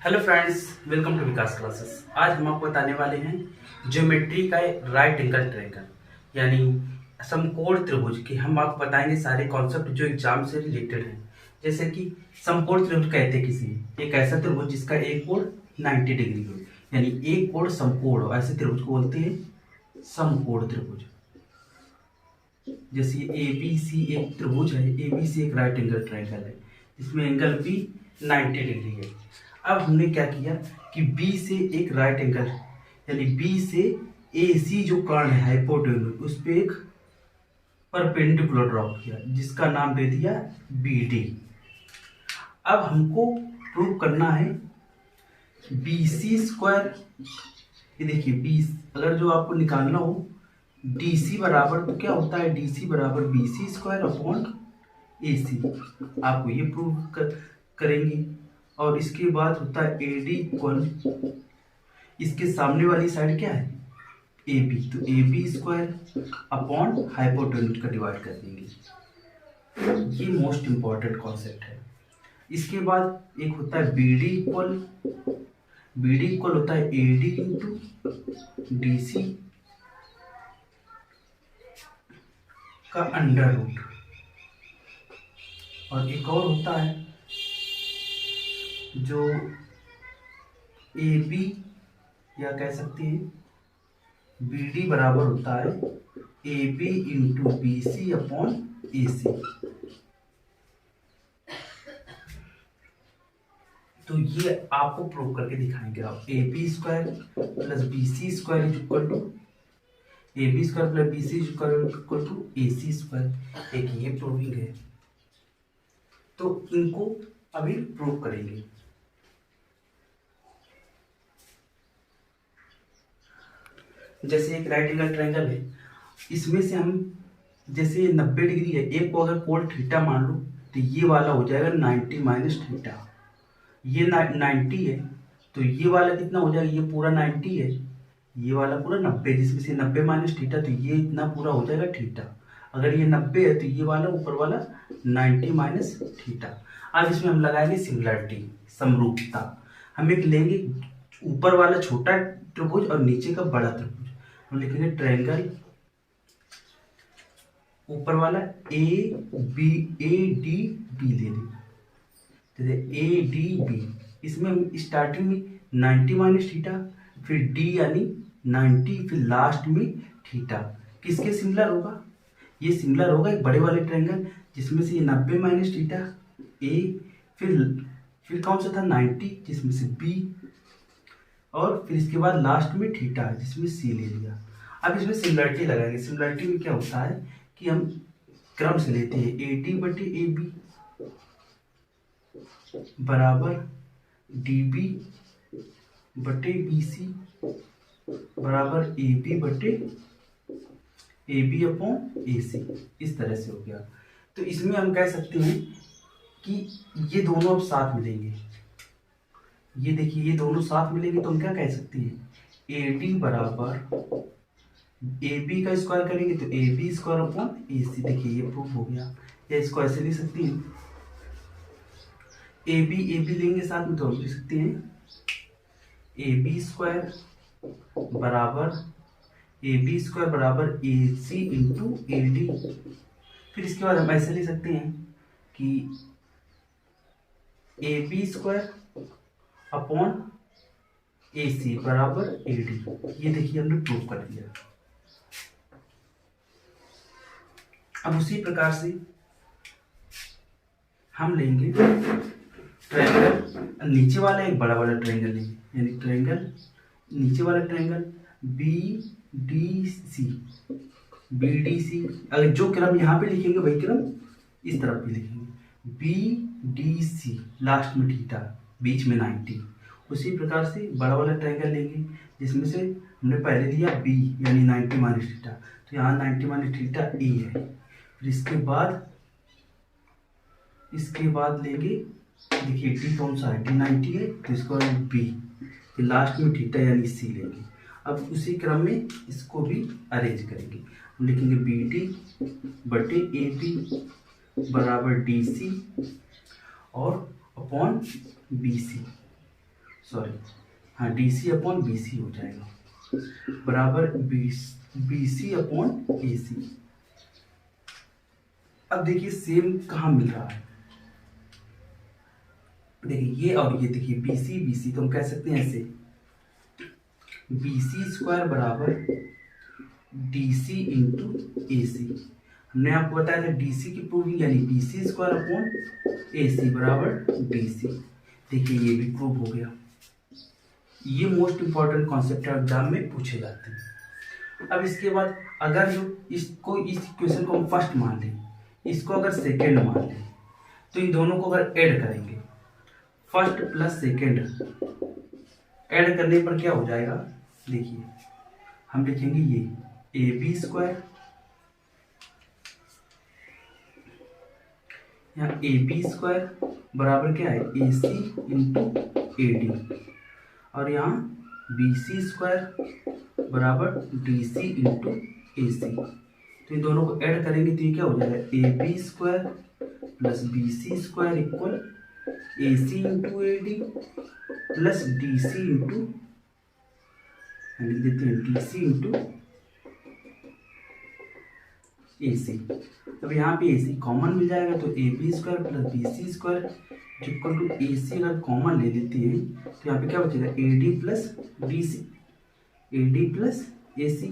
Hello friends, welcome to Vikas classes. आज हम आपको बताने वाले हैं ज्योमेट्री का राइट एंगल ट्रायंगल यानी समकोण त्रिभुज के। हम आपको बताएंगे सारे कॉन्सेप्ट जो एग्जाम से रिलेटेड हैं। जैसे कि समकोण त्रिभुज कहते किसी एक ऐसा त्रिभुज जिसका एक कोण 90 डिग्री हो, यानी एक कोण समकोण हो, ऐसे त्रिभुज को बोलते हैं समकोण त्रिभुज। जैसे ए बी सी एक त्रिभुज है, ए बी सी एक राइट एंगल ट्रायंगल है जिसमें एंगल बी 90 डिग्री है। अब हमने क्या किया कि बी से एक राइट एंगल यानी बी से ए सी जो कर्ण है हाइपोटेन्यूज उस पर एक परपेंडिकुलर ड्रॉ किया जिसका नाम दे दिया बी डी। अब हमको प्रूव करना है बी सी स्क्वायर। ये देखिए बी अगर जो आपको निकालना हो डी सी बराबर तो क्या होता है, डी सी बराबर B C square upon A सी। आपको ये प्रूव करेंगे। और इसके बाद होता है ए डी इक्वल, इसके सामने वाली साइड क्या है ए बी, तो A B square upon hypotenuse का डिवाइड कर देंगे। ये मोस्ट इंपॉर्टेंट कॉन्सेप्ट है। इसके बाद एक होता है B D equal, B D equal होता है A D into D C का अंडर रूट। और एक और होता है जो ए बी या कह सकते हैं बी डी बराबर होता है A B into B C upon A C. तो ये आपको प्रूव करके दिखाएंगे आप। A B square plus B C square is equal to A B square plus B C equal to A C square. एक ये प्रूविंग है, तो इनको अभी प्रूव करेंगे। जैसे एक राइट एंगल ट्रायंगल है, इसमें से हम जैसे 90 डिग्री है, एक को अगर कोण थीटा मान लो तो ये वाला हो जाएगा 90 माइनस थीटा। ये 90 है तो ये वाला कितना हो जाएगा, ये पूरा 90 है, ये वाला पूरा 90, जिसमें से 90 माइनस थीटा तो ये इतना पूरा हो जाएगा थीटा। अगर ये 90 है तो ये वाला ऊपर वाला 90 माइनस थीटा। अब इसमें हम लगाएंगे सिमिलरिटी, समरूपता। हम एक लेंगे ऊपर वाला छोटा त्रिभुज और नीचे का बड़ा त्रिभुज। हम लिखेंगे ट्रायंगल ऊपर वाला A B, A D B ले लेंगे। जैसे ए डी बी, इसमें हम स्टार्टिंग में 90 माइनस थीटा, फिर डी यानी 90, फिर लास्ट में थीटा। किसके सिमिलर होगा, ये सिमिलर होगा एक बड़े वाले ट्रायंगल जिसमें से ये 90 माइनस थीटा ए, फिर कौन सा था 90 जिसमें से बी, और फिर इसके बाद लास्ट में थीटा है जिसमें सी ले लिया। अब इसमें सिमिलरिटी लगाएंगे। सिमिलरिटी में क्या होता है कि हम क्रम से लेते हैं ए डी बटे ए बी बराबर डी बी बटे बी सी बराबर ए बी बटे ए बी अपॉन ए सी। इस तरह से हो गया। तो इसमें हम कह सकते हैं कि ये दोनों अब साथ मिलेंगे। ये देखिए ये दोनों साथ मिलेंगे तो हम क्या कह सकते हैं, ए डी बराबर ए बी का स्क्वायर करेंगे तो A B square upon A सी। देखिए ये प्रूफ हो गया। या इसको ऐसे लिख सकते हैं, ए बी लेंगे साथ में तो हम लिख सकते हैं ए बी स्क्वायर बराबर ए सी इंटू ए डी। फिर इसके बाद हम ऐसे लिख सकते हैं कि ए बी स्क्वायर अपॉन ए सी बराबर ए डी। ये देखिए हमने प्रूव कर दिया। अब उसी प्रकार से हम लेंगे ट्रायंगल, नीचे वाला एक बड़ा वाला ट्रायंगल लेंगे, यानी ट्रायंगल नीचे वाला triangle B D C, B D C. अगर जो क्रम यहाँ पे लिखेंगे वही क्रम इस तरफ भी लिखेंगे, बी डी सी लास्ट में थीटा, बीच में 90। उसी प्रकार से बड़ा वाला ट्रायंगल लेंगे जिसमें से हमने पहले लिया बी यानी 90 माइनस थीटा, तो यहाँ 90 माइनस थीटा ए है। फिर इसके बाद लेंगे, देखिए डी कौन सा है, डी 90 है तो इसको बी, फिर लास्ट में थीटा यानी सी लेंगे। अब उसी क्रम में इसको भी अरेंज करेंगे। हम लिखेंगे बी डी बटे ए बी बराबर डी सी और अपॉन बी सी। सॉरी, हाँ DC अपॉन BC हो जाएगा बराबर BC अपॉन AC। अब देखिए सेम कहाँ मिल रहा है, देखिए ये और ये, देखिए BC BC तो हम कह सकते हैं ऐसे, BC स्क्वायर बराबर DC इंटू AC। हमने आपको बताया था DC की प्रूविंग, यानी BC स्क्वायर अपॉन AC बराबर DC। देखिए ये भी प्रूव हो गया। ये मोस्ट इंपॉर्टेंट कॉन्सेप्ट है, एग्जाम में पूछे जाते हैं। अब इसके बाद अगर जो इस इक्वेशन को हम फर्स्ट मान लें, इसको अगर सेकेंड मान लें, तो इन दोनों को अगर ऐड करेंगे, फर्स्ट प्लस सेकेंड ऐड करने पर क्या हो जाएगा, देखिए हम लिखेंगे ये AB स्क्वायर, यहाँ AB स्क्वायर बराबर क्या है AC इंटू AD, और यहाँ BC स्क्वायर बराबर DC इंटू AC। तो इन दोनों को ऐड करेंगे तो ये क्या हो जाएगा, AB square plus BC square equal AC into AD plus DC into, लिख देते हैं DC इंटू AC। अब यहाँ पे AC कॉमन मिल जाएगा तो AB square plus BC square equal to AC अगर कॉमन ले लेते हैं तो यहाँ पे क्या बचेगा, AD plus DC, AD plus AC।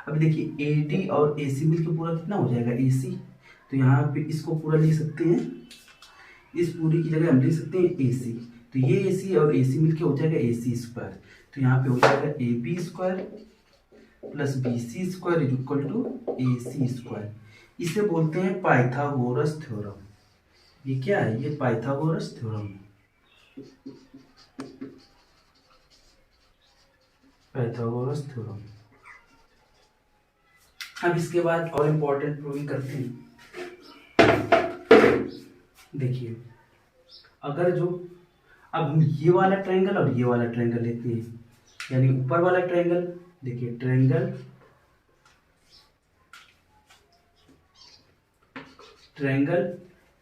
अब देखिए AD और AC मिलकर पूरा कितना हो जाएगा, AC। तो यहाँ पे इसको पूरा लिख सकते हैं, इस पूरी की जगह हम लिख सकते हैं AC। तो ये AC और AC मिलकर हो जाएगा AC स्क्वायर। तो यहाँ पे हो जाएगा AB square plus BC square is equal to AC square. इसे बोलते हैं पाइथागोरस थ्योरम। ये क्या है, ये पाइथागोरस थ्योरम है, पाइथागोरस थ्योरम। अब इसके बाद और इम्पोर्टेंट प्रूविंग करते हैं। देखिए अगर जो अब हम ये वाला ट्रायंगल और ये वाला ट्रायंगल लेते हैं, यानी ऊपर वाला ट्रायंगल, देखिए ट्रायंगल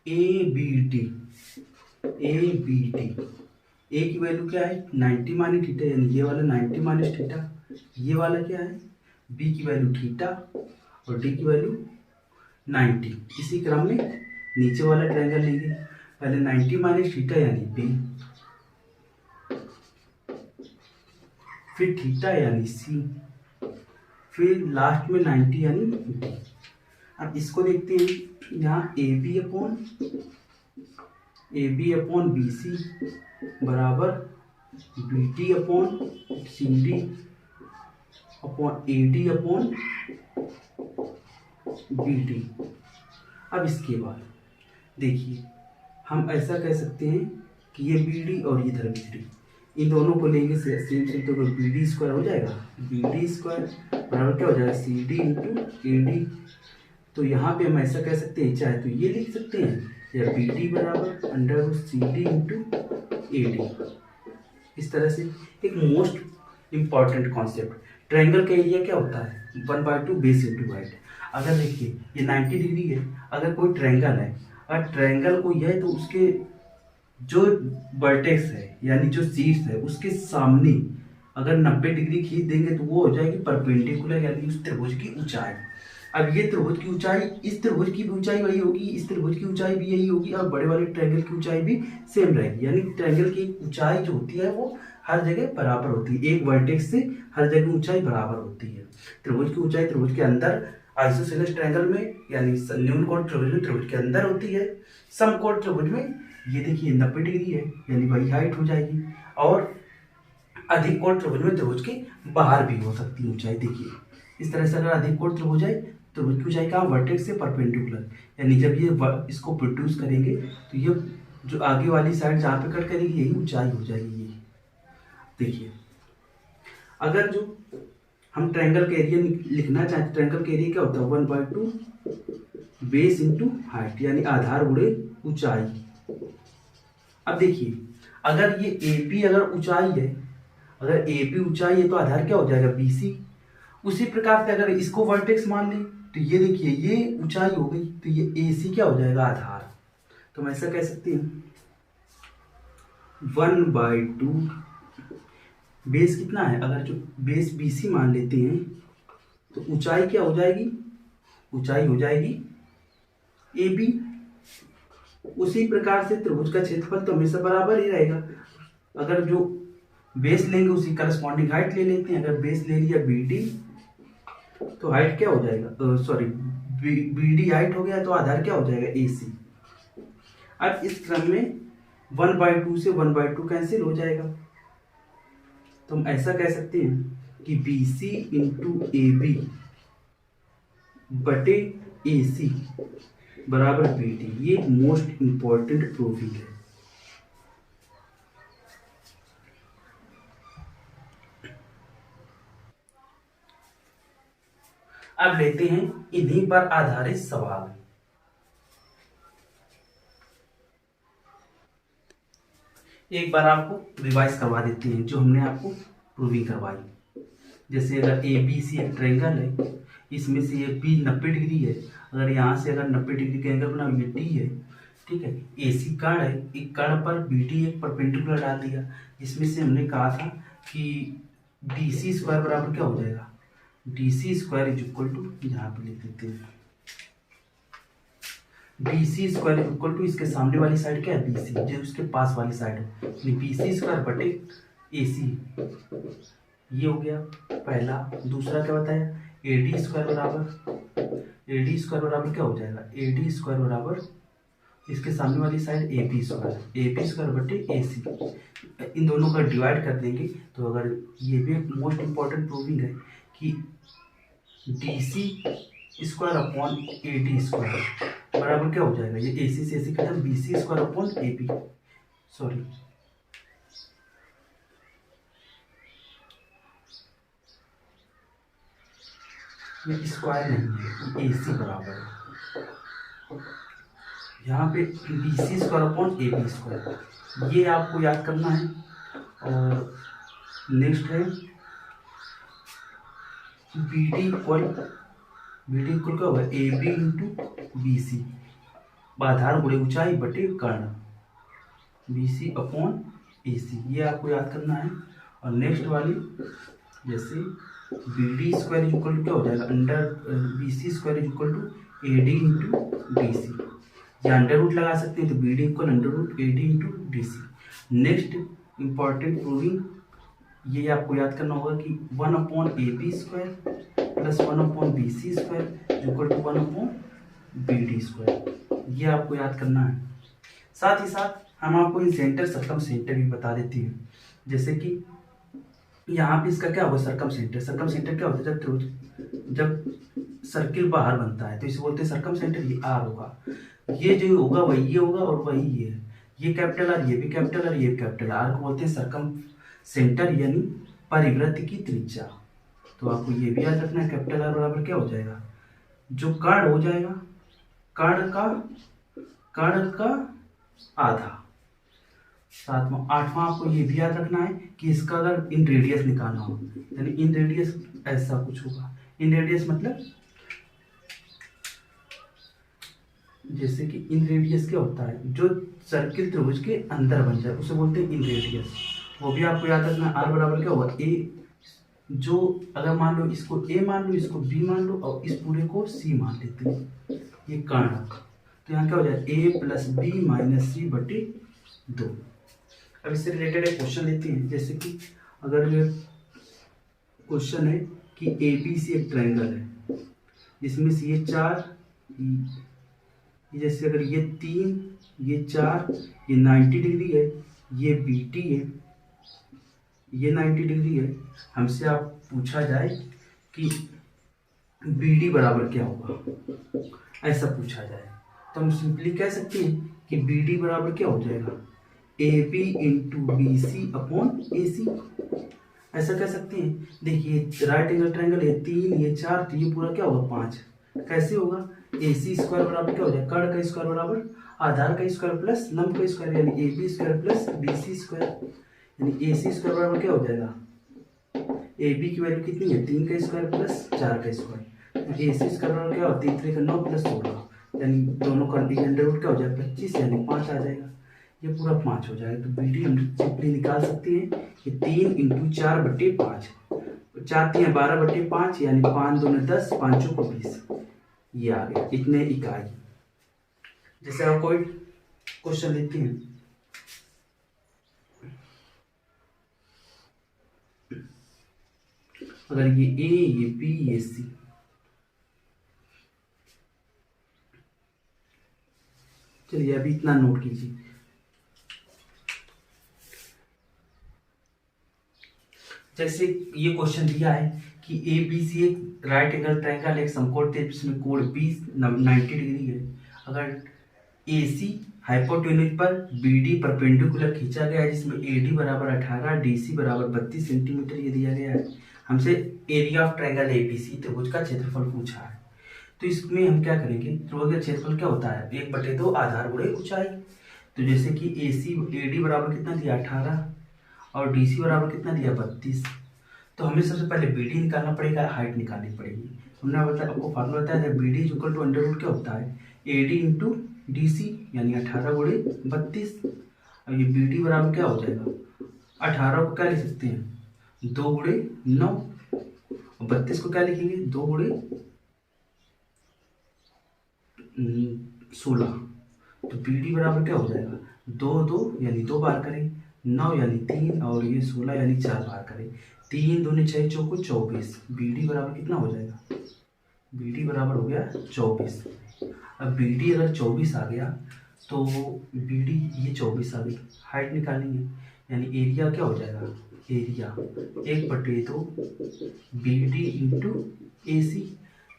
ABD, ए की वैल्यू क्या है 90 माइनस थीटा, यानी ये वाला 90 माइनस थीटा, ये वाला क्या है बी की वैल्यू थीटा और डी की वैल्यू 90। इसी क्रम में नीचे वाला ट्रायंगल लेंगे, पहले 90 माइनस थीटा यानी बी, फिर थीटा यानी सी, फिर लास्ट में 90 यानी डी। अब इसको देखते हैं, यहाँ AB अपॉन BC बराबर BD upon CD upon AD upon BD। अब इसके बाद देखिए हम ऐसा कह सकते हैं कि ये BD और इधर BD, इन दोनों को लेंगे सेम तो BD स्क्वायर हो जाएगा, BD स्क्वायर बराबर क्या हो जाएगा CD इंटू AD। तो यहाँ पे हम ऐसा कह सकते हैं, चाहे तो ये लिख सकते हैं या BD बराबर under root CD into AD। इस तरह से एक मोस्ट इंपॉर्टेंट कॉन्सेप्ट, ट्रायंगल का एरिया क्या होता है 1/2 बेस इंटू हाइट। अगर देखिए ये 90 डिग्री है, अगर कोई ट्रायंगल है, अगर ट्रायंगल कोई है तो उसके जो वर्टेक्स है यानी जो शीर्ष है उसके सामने अगर 90 डिग्री खींच देंगे तो वो हो जाएगी परपेंडिकुलर, यानी उस त्रिभुज की ऊंचाई। अब ये त्रिभुज की ऊंचाई, इस त्रिभुज की ऊंचाई वही होगी, इस त्रिभुज की ऊंचाई भी यही होगी, और बड़े वाले ट्रायंगल की ऊंचाई भी सेम रहेगी। यानी ट्रायंगल की ऊंचाई जो होती है वो हर जगह बराबर होती है, एक वर्टेक्स से हर जगह ऊंचाई बराबर होती है। त्रिभुज की ऊंचाई त्रिभुज के अंदर आइसोसेलेस ट्रायंगल में यानी न्यून कोण त्रिभुज में त्रिभुज के अंदर होती है, समकोण त्रिभुज में ये देखिए 90 डिग्री है यानी वही हाइट हो जाएगी, और अधिक कोण त्रिभुज में त्रिभुज के बाहर भी हो सकती है ऊंचाई। देखिए इस तरह से अगर अधिक कोण त्रिभुज है तो त्रिभुज की ऊंचाई कहाँ वर्टेक्स से परपेंडिकुलर, यानी जब ये इसको प्रोड्यूस करेंगे तो ये जो आगे वाली साइड जहाँ पे कट करेगी यही ऊंचाई हो जाएगी। ये देखिए अगर जो हम ट्रायंगल का एरिया लिखना चाहते, ट्रायंगल का एरिया क्या होता है 1/2 बेस इंटू हाइट, यानी आधार गुणे ऊंचाई। अब देखिए अगर ये AB अगर ऊंचाई है, अगर AB ऊंचाई है तो आधार क्या हो जाएगा BC। उसी प्रकार से अगर इसको वर्टेक्स मान लें तो ये देखिए ये ऊंचाई हो गई, तो ये AC क्या हो जाएगा आधार। तो हम ऐसा कह सकते हैं 1/2 बेस कितना है, अगर जो बेस BC मान लेते हैं तो ऊंचाई क्या हो जाएगी, ऊंचाई हो जाएगी AB। उसी प्रकार से त्रिभुज का क्षेत्रफल तो हमेशा बराबर ही रहेगा। अगर जो बेस लेंगे उसी करस्पॉन्डिंग हाइट ले लेते हैं। अगर बेस ले लिया BD तो हाइट क्या हो जाएगा, सॉरी BD हाइट हो गया तो आधार क्या हो जाएगा AC। अब इस क्रम में 1/2 से 1/2 कैंसिल हो जाएगा, तो हम ऐसा कह सकते हैं कि BC इंटू AB बटे AC बराबर BD। ये मोस्ट इंपॉर्टेंट प्रूविंग है। अब लेते हैं इन्हीं पर आधारित सवाल। एक बार आपको रिवाइज करवा देते हैं जो हमने आपको प्रूविंग करवाई। जैसे अगर ABC एक ट्रायंगल है, इसमें से ये B 90 डिग्री है। अगर यहाँ से अगर 90 डिग्री का एंगल बना, ये D है, ठीक है। AC कर्ण है, एक कर्ण पर BD एक परपेंडिकुलर डाल दिया, जिसमें से हमने कहा था कि DC स्क्वायर बराबर क्या हो जाएगा, DC square is equal to, यहाँ पे लिख देते हैं BC square is equal to, इसके सामने वाली साइड क्या है BC, जो उसके पास वाली साइड है, BC स्क्वायर बटे AC। ये हो गया पहला। दूसरा क्या बताया, AD स्क्वायर बराबर क्या हो जाएगा, AD स्क्वायर बराबर इसके सामने वाली साइड AB स्क्वायर बटे AC। इन दोनों का डिवाइड कर देंगे तो अगर ये भी मोस्ट इंपॉर्टेंट प्रूविंग है कि DC square upon AD square बराबर क्या हो जाएगा, ये AC से AC खत्म, BC square upon AB, sorry ये स्क्वायर नहीं है, AC बराबर है यहाँ पे BC square upon AB square, ये आपको याद करना है। और नेक्स्ट है BD इक्वल क्या होगा, AB इंटू BC, आधार गुणे ऊंचाई बटे कर्ण, BC अपॉन AC, ये आपको याद करना है। और नेक्स्ट वाली जैसे BD square is equal to क्या हो जाएगा, under BC square is equal to AD into DC, या अंडर रूट लगा सकते हैं तो BD equal under root AD into DC। Next important proving ये आपको याद करना होगा कि 1 upon AB square plus 1 upon BC square equal to 1 upon BD square, ये आपको याद करना है। साथ ही साथ हम आपको इन सेंटर सर्कम सेंटर भी बता देते हैं। जैसे कि यहाँ पे इसका क्या होगा, सर्कम सेंटर क्या होता है, जब सर्किल बाहर बनता है तो इसे बोलते हैं सर्कम सेंटर। ये R होगा, ये जो होगा वही ये होगा और वही ये है, ये कैपिटल R, ये भी कैपिटल R, ये कैपिटल R को बोलते हैं सर्कम सेंटर यानी परिवृत्त की त्रिज्या। तो आपको ये भी याद रखना है, कैपिटल R बराबर क्या हो जाएगा, जो कर्ण हो जाएगा कर्ण का आधा। सातवां आठवां आपको ये भी याद रखना है कि इसका अगर इन रेडियस निकालना हो, यानी इन रेडियस ऐसा कुछ होगा। इन रेडियस मतलब जैसे कि इन रेडियस क्या होता है, जो सर्किल त्रिभुज के अंदर बन जाए उसे बोलते हैं इन रेडियस। वो भी आपको याद रखना, R बराबर क्या होगा, A, जो अगर मान लो इसको A मान लो, इसको B मान लो और इस पूरे को C मान लेते हैं, ये कर्ण, तो यहाँ क्या हो जाए A plus B minus C बटे 2। अब इससे रिलेटेड एक क्वेश्चन लेते हैं। जैसे कि अगर क्वेश्चन है कि ABC एक ट्रायंगल है जिसमें से ये 4, जैसे अगर ये 3, ये 4, ये 90 डिग्री है, ये BT है, ये 90 डिग्री है। हमसे आप पूछा जाए कि BD बराबर क्या होगा, ऐसा पूछा जाए तो हम सिंपली कह सकते हैं कि BD बराबर क्या हो जाएगा, AB into BC upon AC, ऐसा कह सकते हैं। देखिए राइट एंगल ट्रायंगल, ये 3, ये 4, तो ये पूरा क्या होगा 5। कैसे होगा, AC स्क्वायर बराबर क्या हो जाएगा, कर्ण का स्क्वायर बराबर आधार का स्क्वायर प्लस लंब का स्क्वायर, यानी AB square plus BC square, यानी AC स्क्वायर बराबर क्या हो जाएगा, AB की वैल्यू कितनी है 3 का स्क्वायर प्लस 4 का स्क्वायर, AC स्क्वायर बराबर क्या होगा 3 3 का 9 प्लस 16, यानी दोनों का अंडर रूट क्या हो जाएगा 25, यानी 5 आ जाएगा। ये पूरा 5 हो जाएगा। तो बी डी हम सिंपली निकाल सकते हैं कि 3 × 4/5, 4×3 = 12/5 यानी 5×2 = 10, 5×5 = 20, ये आ गया इतने इकाई। जैसे आप कोई क्वेश्चन देखते हैं, अगर ये ए, ये बी, ये सी, चलिए अभी इतना नोट कीजिए। जैसे ये क्वेश्चन दिया है कि ए बी सी एक राइट एंगल ट्रायंगल, एक समकोण त्रिभुज जिसमें कोण बी 90 डिग्री है। अगर ए सी हाइपोटेन्यूज पर बी डी परपेंडिकुलर खींचा गया है, जिसमें ए डी बराबर 18, डी सी बराबर 32 सेंटीमीटर ये दिया गया है। हमसे area of triangle A B C त्रिभुज का क्षेत्रफल पूछा है। तो इसमें हम क्या करेंगे, त्रिभुज का क्षेत्रफल क्या होता है, 1/2 आधार गुणे ऊंचाई। तो जैसे कि ए डी बराबर कितना दिया 18 और डी सी बराबर कितना दिया 32। तो हमें सबसे पहले बी डी निकालना पड़ेगा, हाइट निकालनी पड़ेगी। हमने बताया, आपको फार्मूला बताया था, B D is equal to under root क्या होता है, A D into D C यानी 18 × 32। अब ये बी डी बराबर क्या हो जाएगा, 18 को क्या लिख सकते हैं 2 × 9 और 32 को क्या लिखेंगे 2 × 16। तो बी डी बराबर क्या हो जाएगा 2 यानी 2 बार करें, 9 यानी 3 और ये 16 यानी 4 बार करें। 3 दूनी 6 चौको 24। बी डी बराबर कितना हो जाएगा, बी डी बराबर हो गया 24। अब बी डी अगर 24 आ गया तो बी डी ये 24 आ गई, हाइट निकालेंगे यानी एरिया क्या हो जाएगा, एरिया 1/2 बी डी इंटू ए सी।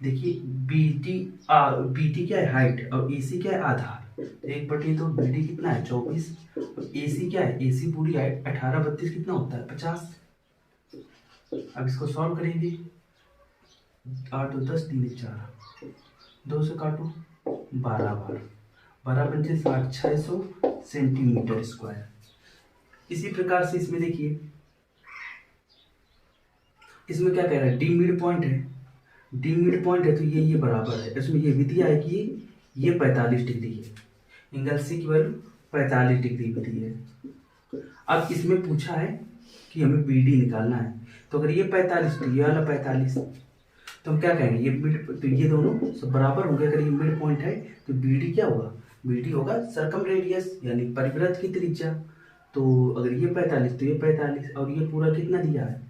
देखिए बी टी क्या है हाइट और ए सी क्या है आधार। 1/2 बी डी कितना है 24 और ए सी क्या है, ए सी पूरी हाइट 18 32 कितना होता है 50। अब इसको सॉल्व करेंगे, 8 2 10 3 4, 2 से काटो 12 बार, 12 पंचे 60, 600 सेंटीमीटर स्क्वायर। इसी प्रकार से इसमें देखिए, इसमें क्या कह रहा है, डी मिड पॉइंट है, डी मिड पॉइंट है तो ये बराबर है। इसमें ये भी दिया है कि ये 45 डिग्री है, एंगल सी की वैल्यू 45 डिग्री भी दी है। अब इसमें पूछा है कि हमें बी डी निकालना है। तो अगर ये 45 तो ये वाला 45, तो हम क्या कहेंगे, ये मिड, तो ये दोनों सब बराबर होंगे। अगर ये मिड पॉइंट है तो बी डी क्या होगा, बी डी होगा सर्कम रेडियस यानी परिवृत्त की त्रिज्या। तो अगर ये 45 तो ये 45 और ये पूरा कितना दिया है,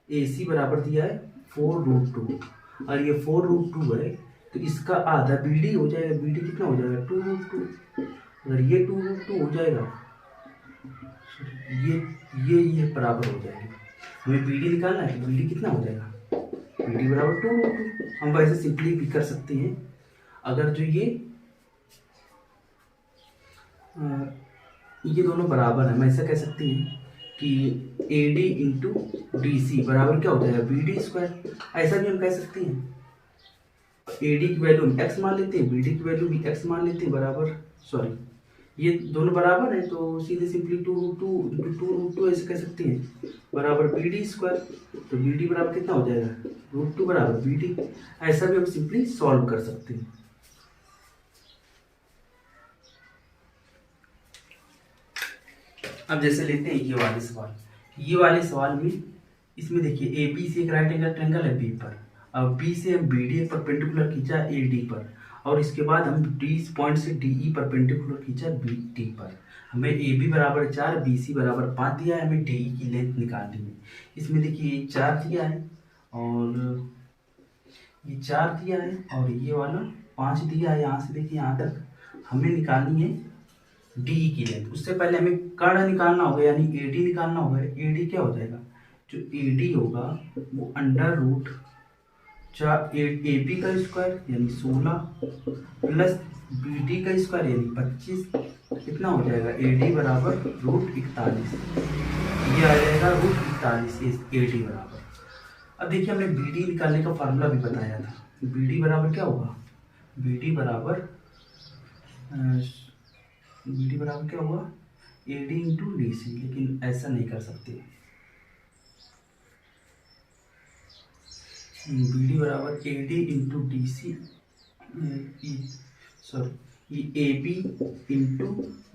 ए सी बराबर दिया है 4√2 और ये 4√2 है तो इसका आधा बी डी हो जाएगा। बी डी कितना हो जाएगा 2√2। अगर ये 2√2 हो जाएगा, ये बराबर हो जाएगा। हमें बी डी निकालना है तो बी डी कितना हो जाएगा, बी डी बराबर 2√2। हम वैसे सिंपली भी कर सकते हैं, अगर जो ये दोनों बराबर है, मैं ऐसा कह सकती हैं कि A D into D C बराबर क्या हो जाएगा बी डी स्क्वायर। ऐसा भी हम कह सकते हैं, ए डी की वैल्यू हम एक्स मान लेते हैं, बी डी की वैल्यू भी एक्स मान लेते हैं बराबर, सॉरी ये दोनों बराबर है तो सीधे सिंपली 2√2 ऐसे कह सकते हैं बराबर बी डी स्क्वायर। तो बी डी बराबर कितना हो जाएगा √2 बराबर बी डी। ऐसा भी हम सिंपली सॉल्व कर सकते हैं। अब जैसे लेते हैं ये वाले सवाल में, इसमें देखिए ए बी से एक राइट एंगल ट्रायंगल है बी पर, अब बी से हम बी डी परपेंडिकुलर खींचा ए डी पर और इसके बाद हम डी पॉइंट से डी ई परपेंडिकुलर खींचा बी डी पर। हमें ए बी बराबर 4 बी सी बराबर 5 दिया है, हमें डी ई की लेंथ निकालनी है। इसमें देखिए 4 दिया है और ये 4 दिया है और ये वाला 5 दिया है। यहाँ से देखिए यहाँ तक हमें निकालनी है डी की लेंथ। उससे पहले हमें कर्ण निकालना होगा यानी ए डी निकालना होगा। ए डी क्या हो जाएगा, जो ए डी होगा वो अंडर रूट 4 ए बी का स्क्वायर यानी 16 प्लस बी डी का स्क्वायर यानी 25 कितना हो जाएगा, ए डी बराबर √41। ये आ जाएगा √41 ए डी बराबर। अब देखिए हमने बी डी निकालने का फार्मूला भी बताया था। बी डी बराबर क्या होगा, बी डी बराबर क्या होगा A D into D C, लेकिन ऐसा नहीं कर सकते। बी डी बराबर A D into D C, sorry ये A B into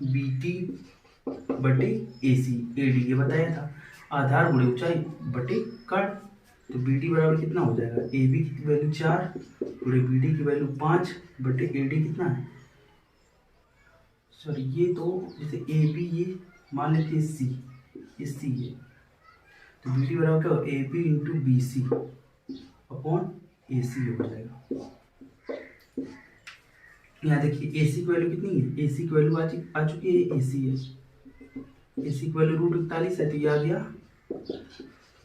B T बटे ए सी ए डी ये बताया था। आधार गुणे ऊंचाई बटे कट, तो बी डी बराबर कितना हो जाएगा, ए बी की वैल्यू 4 गुणे बी डी की वैल्यू 5 बटे ए डी कितना है, सॉरी ये तो जैसे ए बी ये मान लेते हैं सी, ये सी है, तो बी डी बराबर क्या हो, A B into B C upon A C हो जाएगा। यहाँ देखिए ए सी की वैल्यू कितनी है, ए सी की वैल्यू आ चुकी है, ए सी है, ए सी की वैल्यू √41 है, तो ये आ गया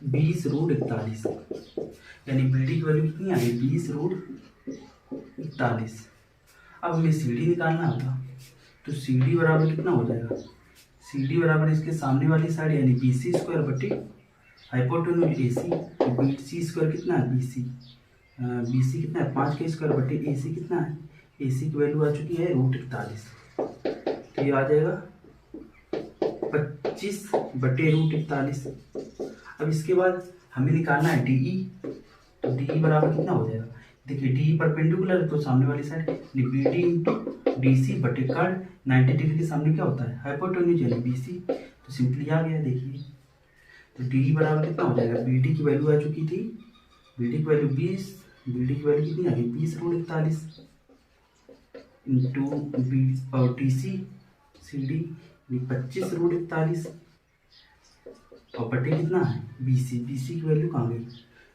20√41, यानी बी डी की वैल्यू कितनी आ गई 20√41। अब हमें सी डी निकालना होगा, तो सी डी बराबर कितना हो जाएगा, सी डी बराबर इसके सामने वाली साइड यानी बी सी स्क्वायर बटे हाइपोटेन्यूज ए सी, तो बी सी स्क्वायर कितना है बी सी कितना है 5 का स्क्वायर बटे ए सी कितना है, ए सी की वैल्यू आ चुकी है √41, तो ये आ जाएगा 25 बटे √41। अब इसके बाद हमें निकालना है डी ई, तो डी ई बराबर कितना हो जाएगा, देखिए डी ई परपेंडिकुलर है तो सामने वाली side B D into D C बटे कट 90 डिग्री के सामने क्या होता है हाइपोटेन्यूज यानी बी सी, तो सिंपली आ गया देखिए, तो डी ई बराबर कितना हो जाएगा, बी डी की वैल्यू आ चुकी थी, बी डी की वैल्यू 20, बी डी की वैल्यू कितनी आ गई 20√41 इंटू बी और डी सी सी डी 25√41 और बटे कितना है बी सी की वैल्यू कहाँ गई,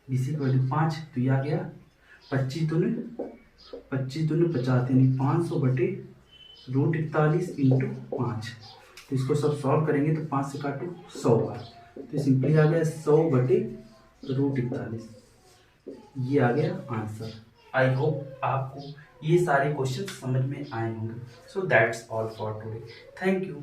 बी सी की वैल्यू 5, तो ये आ गया 25 दूने 50 यानी 500 बटे √41 इंटू 5, तो इसको सब सॉल्व करेंगे तो 5 से काटो 100 बार, तो सिंपली आ गया 100 बटे √41, ये आ गया आंसर। आई होप आपको ये सारे क्वेश्चन समझ में आए होंगे। So that's all for today, thank you.